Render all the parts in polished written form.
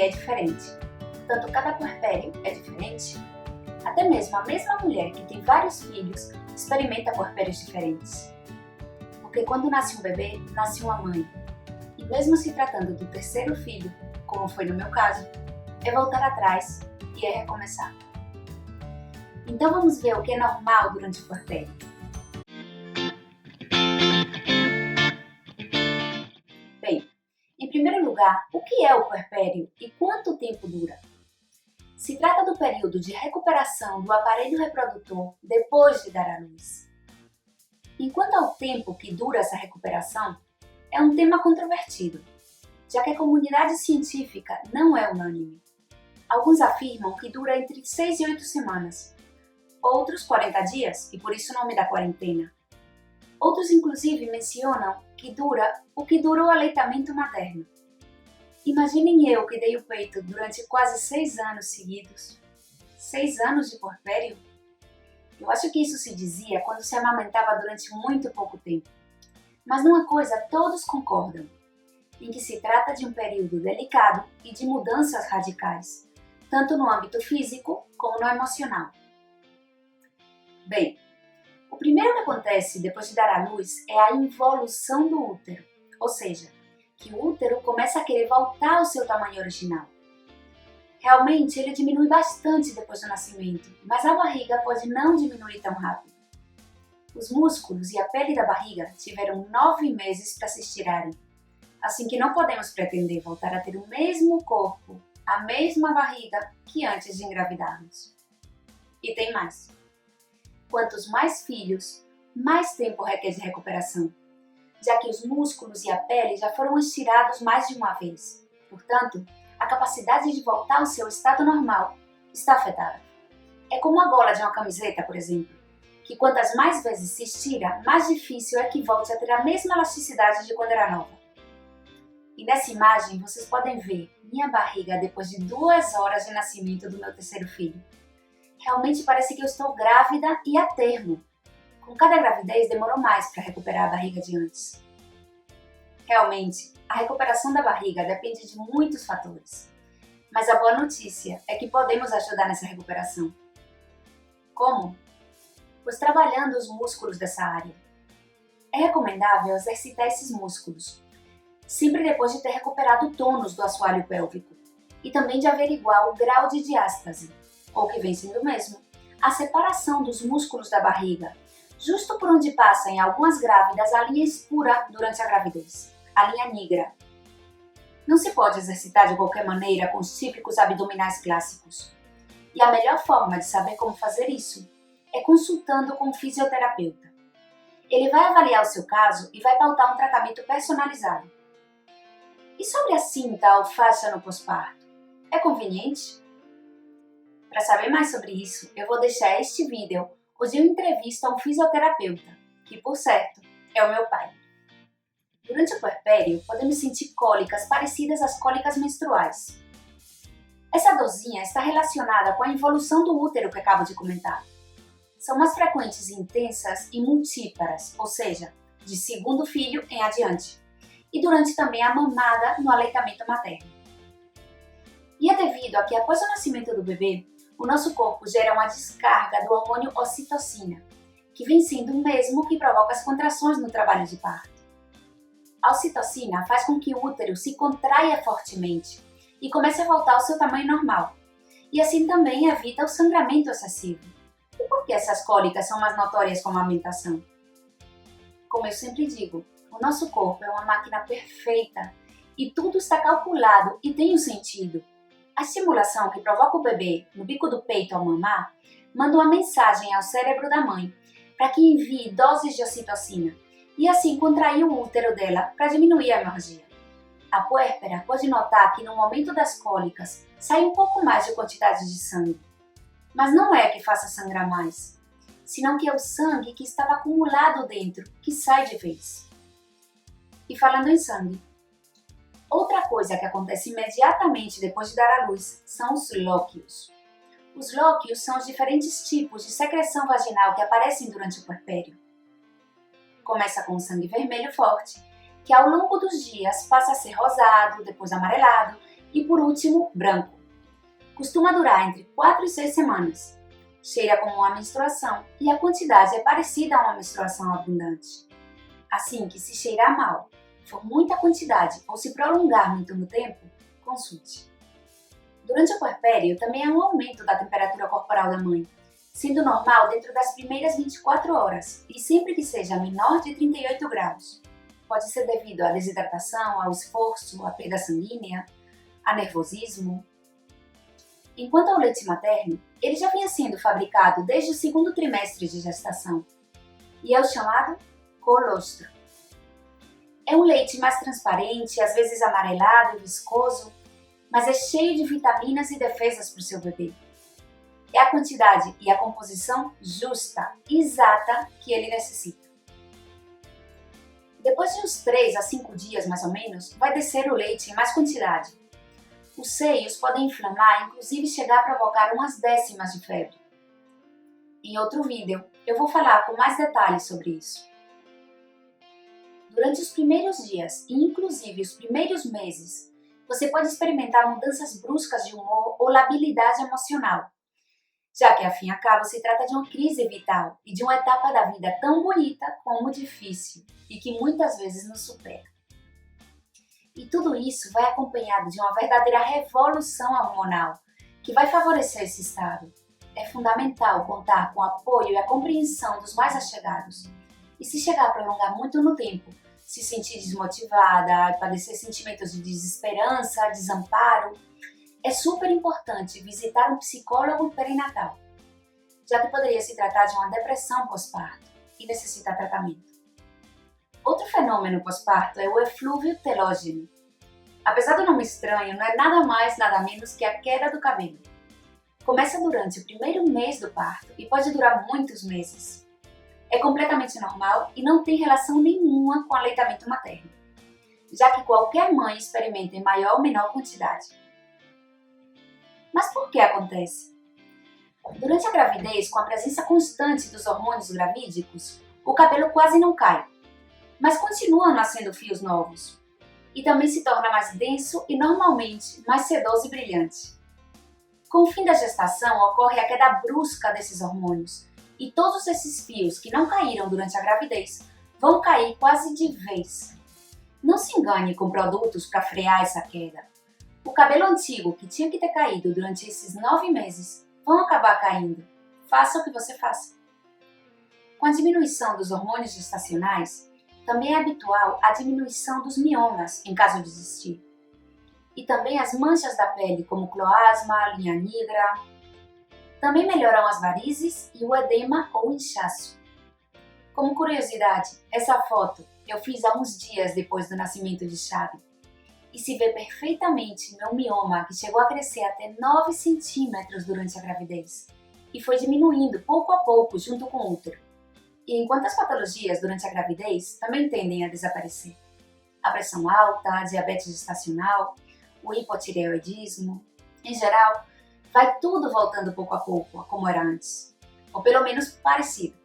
é diferente. Tanto cada puerpério é diferente, até mesmo a mesma mulher que tem vários filhos experimenta puerpérios diferentes. Porque quando nasce um bebê, nasce uma mãe. E mesmo se tratando do terceiro filho, como foi no meu caso, é voltar atrás e é recomeçar. Então vamos ver o que é normal durante o puerpério. Bem, em primeiro lugar, o que é o puerpério e quanto tempo dura? Se trata do período de recuperação do aparelho reprodutor depois de dar à luz. Enquanto ao tempo que dura essa recuperação, é um tema controvertido, já que a comunidade científica não é unânime. Alguns afirmam que dura entre 6 e 8 semanas, outros 40 dias, e por isso o nome da quarentena. Outros inclusive mencionam que dura o que dura o aleitamento materno. Imaginem eu que dei o peito durante quase 6 anos seguidos. 6 anos de puerpério? Eu acho que isso se dizia quando se amamentava durante muito pouco tempo. Mas numa coisa todos concordam, em que se trata de um período delicado e de mudanças radicais, tanto no âmbito físico como no emocional. Bem, o primeiro que acontece depois de dar à luz é a involução do útero, ou seja, que o útero começa a querer voltar ao seu tamanho original. Realmente, ele diminui bastante depois do nascimento, mas a barriga pode não diminuir tão rápido. Os músculos e a pele da barriga tiveram 9 meses para se estirarem, assim que não podemos pretender voltar a ter o mesmo corpo, a mesma barriga que antes de engravidarmos. E tem mais. Quantos mais filhos, mais tempo requer de recuperação, já que os músculos e a pele já foram estirados mais de uma vez. Portanto, a capacidade de voltar ao seu estado normal está afetada. É como a gola de uma camiseta, por exemplo, que quantas mais vezes se estira, mais difícil é que volte a ter a mesma elasticidade de quando era nova. E nessa imagem vocês podem ver minha barriga depois de 2 horas de nascimento do meu terceiro filho. Realmente parece que eu estou grávida e a termo. Com cada gravidez demorou mais para recuperar a barriga de antes. Realmente, a recuperação da barriga depende de muitos fatores. Mas a boa notícia é que podemos ajudar nessa recuperação. Como? Pois trabalhando os músculos dessa área. É recomendável exercitar esses músculos, sempre depois de ter recuperado o tônus do assoalho pélvico, e também de averiguar o grau de diástase, ou que vem sendo o mesmo, a separação dos músculos da barriga, justo por onde passa em algumas grávidas a linha escura durante a gravidez, a linha nigra. Não se pode exercitar de qualquer maneira com os típicos abdominais clássicos. E a melhor forma de saber como fazer isso é consultando com um fisioterapeuta. Ele vai avaliar o seu caso e vai pautar um tratamento personalizado. E sobre a cinta ou faixa no pós-parto? É conveniente? Para saber mais sobre isso, eu vou deixar este vídeo onde eu entrevisto a um fisioterapeuta, que, por certo, é o meu pai. Durante o puerpério, podemos sentir cólicas parecidas às cólicas menstruais. Essa dorzinha está relacionada com a involução do útero que acabo de comentar. São mais frequentes e intensas e multíparas, ou seja, de segundo filho em adiante, e durante também a mamada no aleitamento materno. E é devido a que após o nascimento do bebê, o nosso corpo gera uma descarga do hormônio ocitocina, que vem sendo o mesmo que provoca as contrações no trabalho de parto. A ocitocina faz com que o útero se contraia fortemente e comece a voltar ao seu tamanho normal, e assim também evita o sangramento excessivo. E por que essas cólicas são mais notórias com a amamentação? Como eu sempre digo, o nosso corpo é uma máquina perfeita e tudo está calculado e tem um sentido. A estimulação que provoca o bebê no bico do peito ao mamar manda uma mensagem ao cérebro da mãe para que envie doses de ocitocina e assim contrair o útero dela para diminuir a hemorragia. A puérpera pode notar que no momento das cólicas sai um pouco mais de quantidade de sangue. Mas não é que faça sangrar mais, senão que é o sangue que estava acumulado dentro que sai de vez. E falando em sangue, outra coisa que acontece imediatamente depois de dar à luz são os lóquios. Os lóquios são os diferentes tipos de secreção vaginal que aparecem durante o puerpério. Começa com o sangue vermelho forte, que ao longo dos dias passa a ser rosado, depois amarelado E por último, branco. Costuma durar entre 4 e 6 semanas. Cheira como uma menstruação e a quantidade é parecida a uma menstruação abundante. Assim que se cheirar mal, for muita quantidade ou se prolongar muito no tempo, consulte. Durante o puerpério também há um aumento da temperatura corporal da mãe, sendo normal dentro das primeiras 24 horas e sempre que seja menor de 38 graus. Pode ser devido à desidratação, ao esforço, à perda sanguínea, a nervosismo. Enquanto ao leite materno, ele já vinha sendo fabricado desde o segundo trimestre de gestação e é o chamado colostro. É um leite mais transparente, às vezes amarelado e viscoso, mas é cheio de vitaminas e defesas para o seu bebê. É a quantidade e a composição justa, exata, que ele necessita. Depois de uns 3 a 5 dias, mais ou menos, vai descer o leite em mais quantidade. Os seios podem inflamar, inclusive chegar a provocar umas décimas de febre. Em outro vídeo, eu vou falar com mais detalhes sobre isso. Durante os primeiros dias e inclusive os primeiros meses, você pode experimentar mudanças bruscas de humor ou labilidade emocional, já que, ao fim e ao cabo, se trata de uma crise vital e de uma etapa da vida tão bonita como difícil e que muitas vezes nos supera. E tudo isso vai acompanhado de uma verdadeira revolução hormonal que vai favorecer esse estado. É fundamental contar com o apoio e a compreensão dos mais allegados. E se chegar a prolongar muito no tempo, se sentir desmotivada, padecer sentimentos de desesperança, desamparo, é super importante visitar um psicólogo perinatal, já que poderia se tratar de uma depressão pós-parto e necessitar tratamento. Outro fenômeno pós-parto é o eflúvio telógeno. Apesar do nome estranho, não é nada mais, nada menos que a queda do cabelo. Começa durante o primeiro mês do parto e pode durar muitos meses. É completamente normal e não tem relação nenhuma com o aleitamento materno, já que qualquer mãe experimenta em maior ou menor quantidade. Mas por que acontece? Durante a gravidez, com a presença constante dos hormônios gravídicos, o cabelo quase não cai, mas continuam nascendo fios novos. E também se torna mais denso e normalmente mais sedoso e brilhante. Com o fim da gestação ocorre a queda brusca desses hormônios e todos esses fios que não caíram durante a gravidez vão cair quase de vez. Não se engane com produtos para frear essa queda. O cabelo antigo que tinha que ter caído durante esses 9 meses vão acabar caindo, faça o que você faça. Com a diminuição dos hormônios gestacionais, também é habitual a diminuição dos miomas, em caso de existir. E também as manchas da pele, como cloasma, linha negra. Também melhoram as varizes e o edema ou inchaço. Como curiosidade, essa foto eu fiz há uns dias depois do nascimento de Chave. E se vê perfeitamente meu mioma, que chegou a crescer até 9 centímetros durante a gravidez. E foi diminuindo pouco a pouco junto com o útero. E enquanto as patologias durante a gravidez também tendem a desaparecer. A pressão alta, a diabetes gestacional, o hipotireoidismo, em geral, vai tudo voltando pouco a pouco a como era antes, ou pelo menos parecido.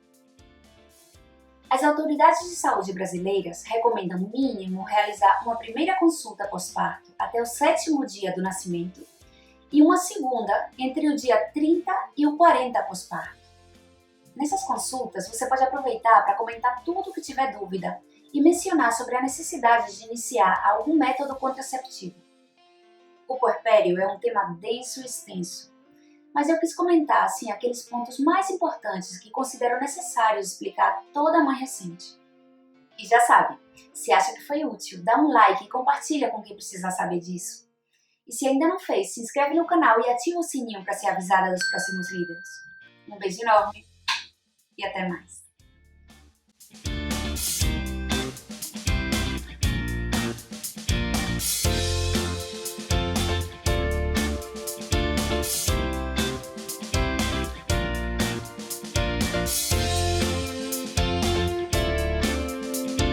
As autoridades de saúde brasileiras recomendam no mínimo realizar uma primeira consulta pós-parto até o 7º dia do nascimento e uma segunda entre o dia 30 e o 40 pós-parto. Nessas consultas, você pode aproveitar para comentar tudo o que tiver dúvida e mencionar sobre a necessidade de iniciar algum método contraceptivo. O puerpério é um tema denso e extenso, mas eu quis comentar assim aqueles pontos mais importantes que considero necessários explicar a toda mãe recente. E já sabe, se acha que foi útil, dá um like e compartilha com quem precisa saber disso. E se ainda não fez, se inscreve no canal e ativa o sininho para ser avisada dos próximos vídeos. Um beijo enorme! E até mais!